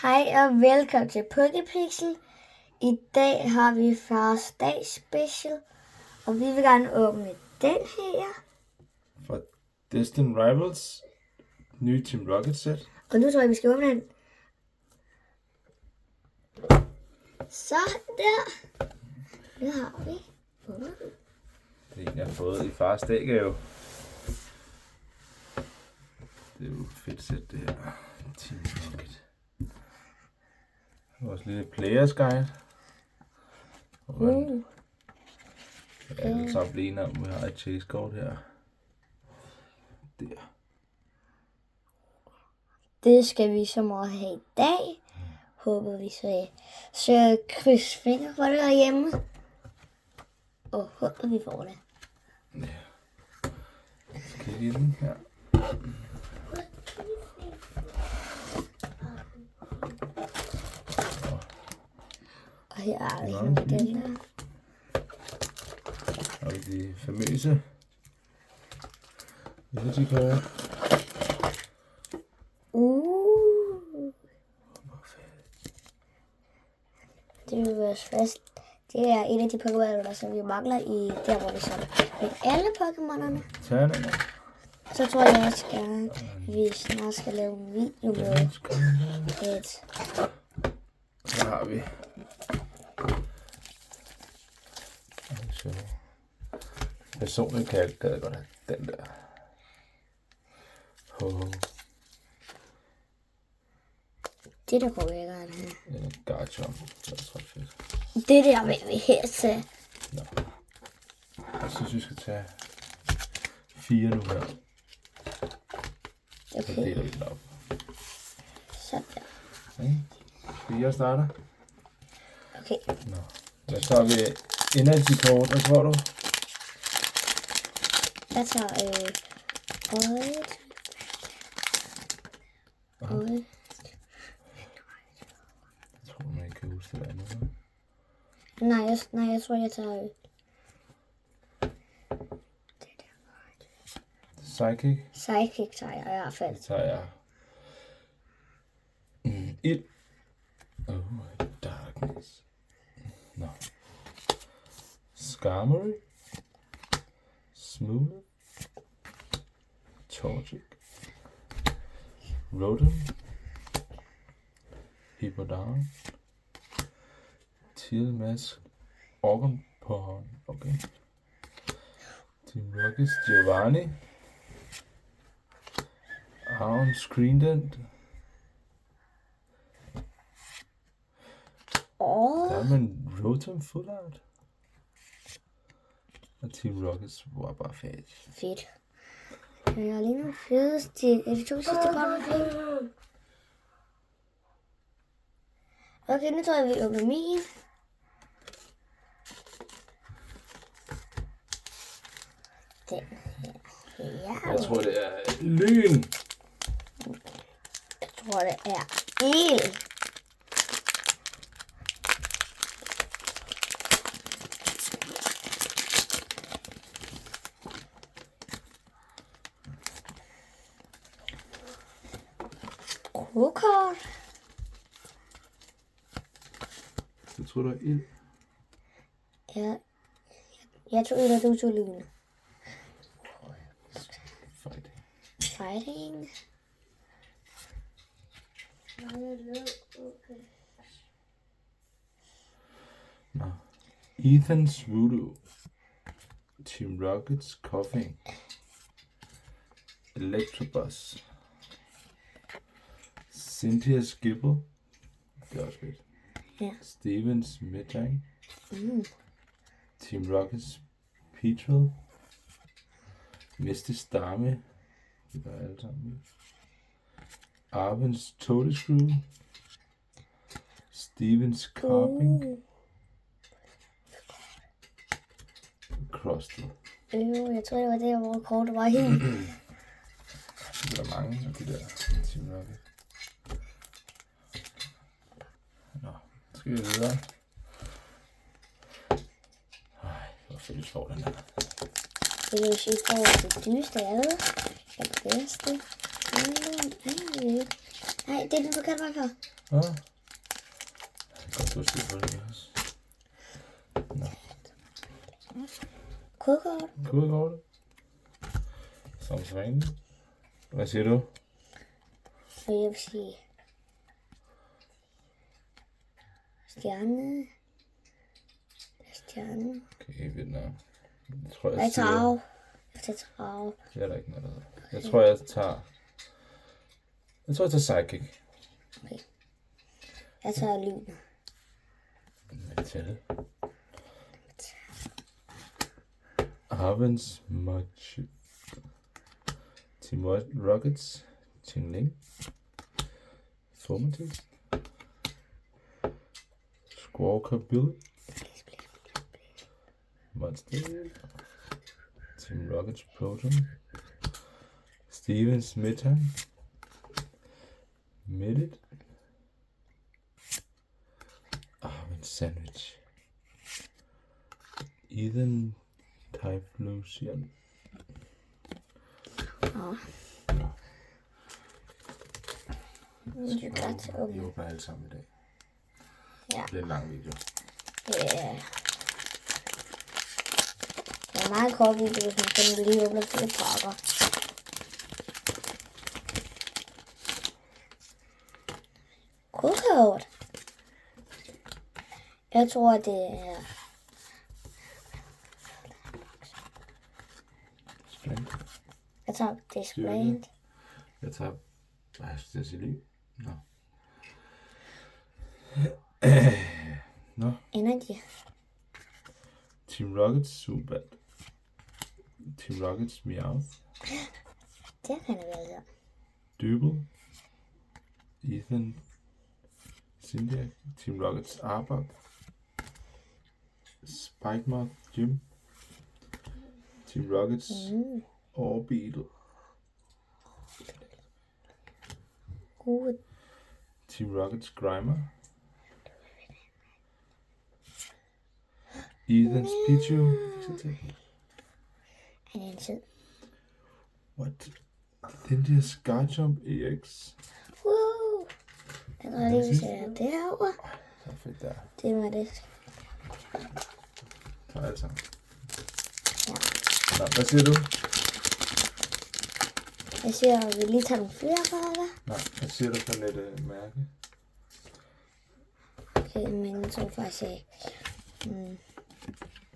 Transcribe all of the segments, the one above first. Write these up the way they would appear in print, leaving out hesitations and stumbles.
Hej og velkommen til Poképixel. I dag har vi første dag special, og vi vil gerne åbne den her. For Destined Rivals, nye Team Rocket sæt. Og nu tror jeg, vi skal åbne den. Så der. Nu har vi åbnet den. Det er en, jeg har fået i fars dag-gave. Det er jo et fedt sæt, det her. Team Rocket. Vores lille players guide. Jeg er så blive enige om, vi har et chase-kort her. Der. Det skal vi så meget have i dag. Håber vi så kryds fingre for det derhjemme. Og håber vi får det. Ja. Så kigge i den her. Og her er vi den der. Og de famøse Unity-kort. Det er vores første. Det er en af de Pokémoner, som vi mangler i der, hvor vi samler med alle Pokémonerne. Terninger. Så tror jeg også gerne, at vi snart skal lave en video med et. Så har vi. Så. Personligt kan jeg godt have den der. Det der kunne jeg gerne have. En Garchomp. Det er ret fedt. Det der vil vi her til. Nå. Jeg synes, vi skal tage 4 nu her. Så Okay, deler vi den op. så der. Okay. 4 starter. Okay, Nå. Så har vi Energy-kort. Hvad tror du? jeg tager øjet. Øjet. Jeg tror, man ikke kan huske det andet. Nej, jeg tror, jeg tager øjet. Psychic. Psychic tager jeg i hvert fald. Det tager jeg. Ild. Darkness. Nå. Skarmory. Smooth. Torchic. Rotom. Hippowdon. Teal Mask. Organporn. Okay. Team Rockets. Giovanni. Arm Screendent. Der er man Rotom Full Art. Og Team Rockets var bare fedt. Fedt. Jeg har lige nu fedeste. Er det to sidste kort, vi fik? Okay, nu tror jeg, vi åbner min. Den her. Ja, Jeg tror, det er lyn. jeg tror, det er ild. Krokort. Jeg tror, det er ild. Ja. Jeg tog ild, og du tog lyn. Fighting. Fighting. Nå. Ethan's Voodoo. Team Rockets Coughing. Electrobus. Cynthia's Gibble. Det er også fedt. Ja. Stevens Metang. Team Rockets Petrel. Misty Starmie. Det var alle sammen. Arvens Toadescrew. Stevens Carping. Crustle. Jeg tror, det var der, hvor kortet var helt. Det er mange af de der Team Rocket. Nå, så skal vi videre. Hvor fedt får den her. Det er jo shit over det dyreste af alle. Det bedste. Nej, det er den forkerte vej for. Ja. Jeg kan godt huske på det også. Nå. Kodekort. Kodekortet. Som sædvanligt. Hvad siger du? Og jeg vil sige... Stjerne. Stjerne. Okay, Vietnam. Jeg tror, Jeg tager trav. Det er der ikke noget, der hedder. Jeg tror, jeg tager Psychic. Okay. Jeg tager lyn. Metal. Arvens Much. Team Rockets. Tingling. Formative. Squawker Bill. Monster. Team Rockets Proton. Stevens Metan. Midget. Arvin Sandwich. Ethan Typhlosion. Det er godt til Vi åbner alle sammen i dag. Ja. Det er en lang video. Ja. Det er en meget kort video, hvis man kan lige åbne flere pakker. Kodekort. Jeg tror, det er... Splint. Jeg tager Display. Jeg tager... Hvad er det, sige lige? Nå. Nå. Energy. Team Rockets Super. Team Rockets Meowth. Det kan jeg vel gøre. Dybel. Ethan. Cynthia. Team Rockets Arbok. Spikemoth Jim. Team Rockets Orbeetle. Good. Team Rockets Grimer. Ethan's Pichu. Er det en tid? What? Den der Skyjump EX. Wow. Jeg tror lige, vi ser derovre. Det er fedt der. Det var det. Så alt sammen. Ja. Nå, hvad siger du? Jeg siger, at vi lige tager nogle flere pakker. Nej, hvad siger du for lidt mærke? Okay, men jeg tror faktisk, at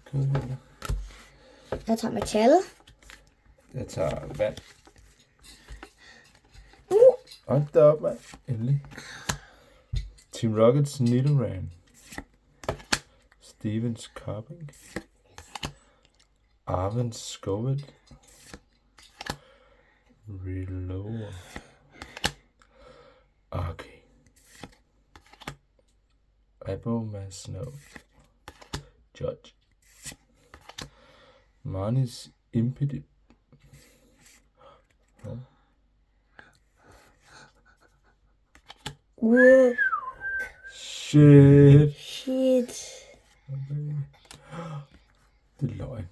Kødhælder. jeg tager metal. Jeg tager vand. Hold da op, mand. Endelig. Team Rockets Nidoran. Stevens Carping. Arvens Scovet. Reload. Okay. Abomas Snow. Judge. Marnie's Impedit. Wow. Shit. Shit. Okay. Det er løgn.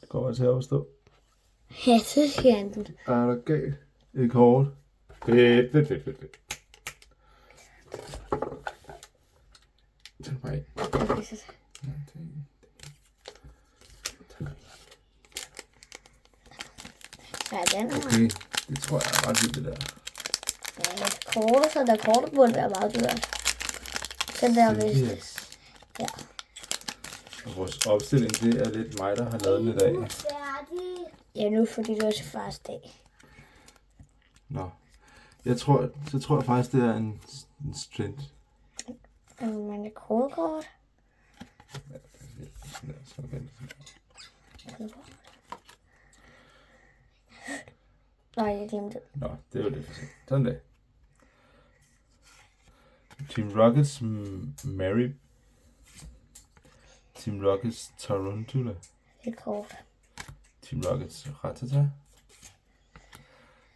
Det kommer til at opstå. Ja, det skal jeg enten. Er der galt? Et kort. Fedt. Tag mig ind. Ja, den her. Okay, det tror jeg er ret vildt, det der. Ja, kortet, så der kortet burde være meget dyrt. Den der vist. Yes. Ja. Og vores opstilling, det er lidt mig, der har lavet den i dag. Ja, nu fordi det er til fars dag. Nå. Så tror jeg faktisk, det er en strint. Men det kodekort. Nej, jeg glemte det. Nå, det er jo lidt for sent. Sådan det. Team Rockets Mary. Team Rockets Tarantula. Et kort. Team Rockets Ratata.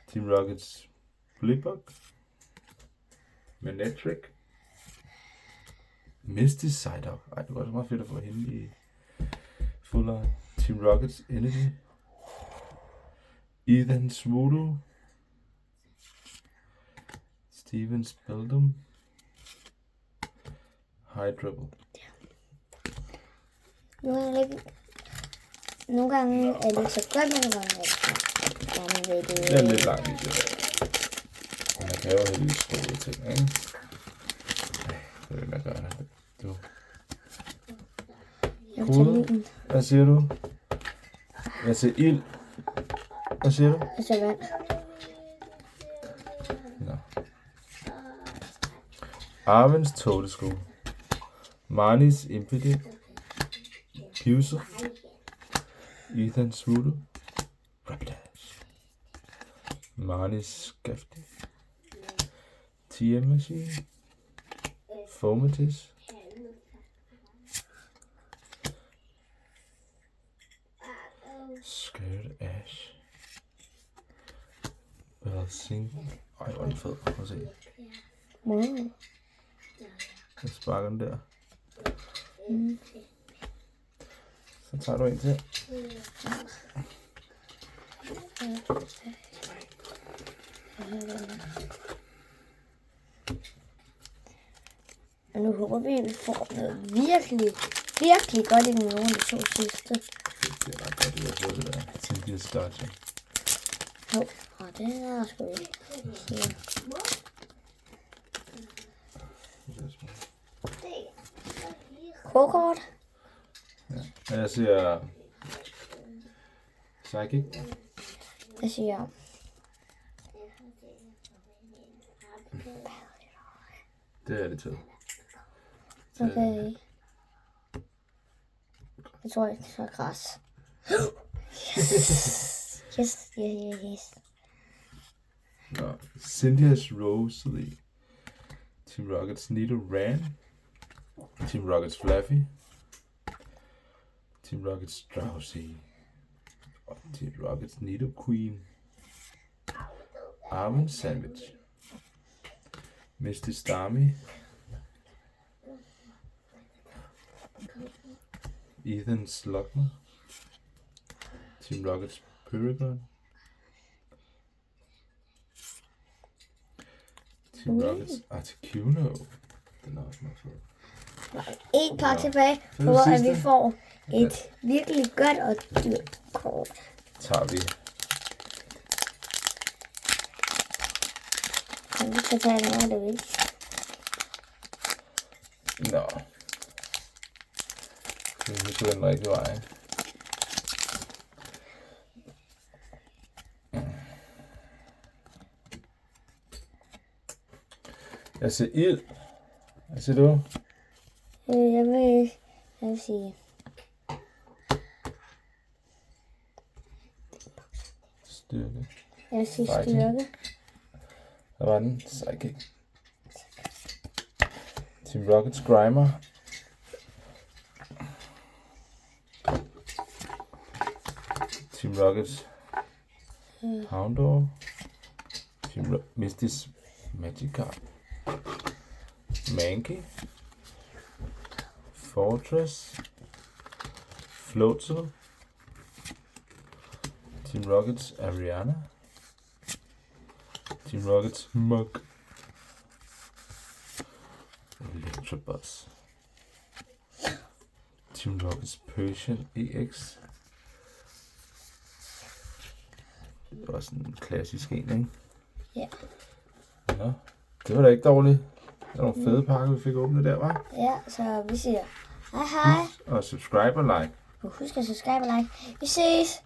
Team Rockets Blipbug. Manectric. Misty Psyduck. Ej, det var så meget fedt at få hende i Solar. Team Rockets Energy. Ethan Swoodoo. Steven Speldum. Hydrable. Nogle gange er det så godt, nogle gange er det så gerne ved det. Det er en lidt lang video. Men man kan jo heldigvis skrive ting, ikke? Det vil jeg gøre. Du. Jeg tager lyden. Hvad siger du? Jeg ser ild. Hvad siger du? Jeg tager vand. Nå. Arvens Totesko. Marnies Impedi. Puser. Ethan Swoodoo. Rapidash. Marnies Skafti. TM Machine. Formatis. Scared Ash. Belsinki. Ej, hvor er den fed. Prøv at se. Jeg sparker den der. Så tager du en til. Og nu håber vi, at vi får noget virkelig godt i nogle af de 2 sidste. Det er ret godt, at jeg har fået det der. Cynthia Starcher. Jo, og det er sgu ikke. Kokort. Ja. Jeg siger Psychic. Jeg siger Det er det til. okay. Jeg tror ikke, det er græs. Yes. Nå, Cynthia's Rosalie. Team Rockets Nido Ran. Team Rockets Fluffy. Team Rockets Drowsy. Og Team Rockets Nido Queen. Arwen Savage. Misty Starmie. Ethan Slugner. Team Rockets Pyrigon. Team Rockets Articuno. Den er også meget fed. En par tilbage, hvor vi får et virkelig godt og dyrt kort. Tager vi. Og vi skal tage noget af det vigtigste. Nå. Det er den rigtige vej. Jeg ser ild. Hvad siger du? Jeg vil sige Styrke. jeg vil sige styrke. Hvad var den? Psychic. Team Rockets Grimer. Team Rockets Houndor. Team Misty's Magikarp. Mankey. Fortress. Floatzel. Team Rockets Ariana. Team Rockets Mug. Electrobus. Team Rockets Persian EX. Det var sådan en klassisk en, ikke? Ja. Ja, det var da ikke dårligt. Det var nogle fede pakker, vi fik åbnet der, var. Ja, så vi siger hej. Og subscribe og like. Husk at subscribe og like. Vi ses!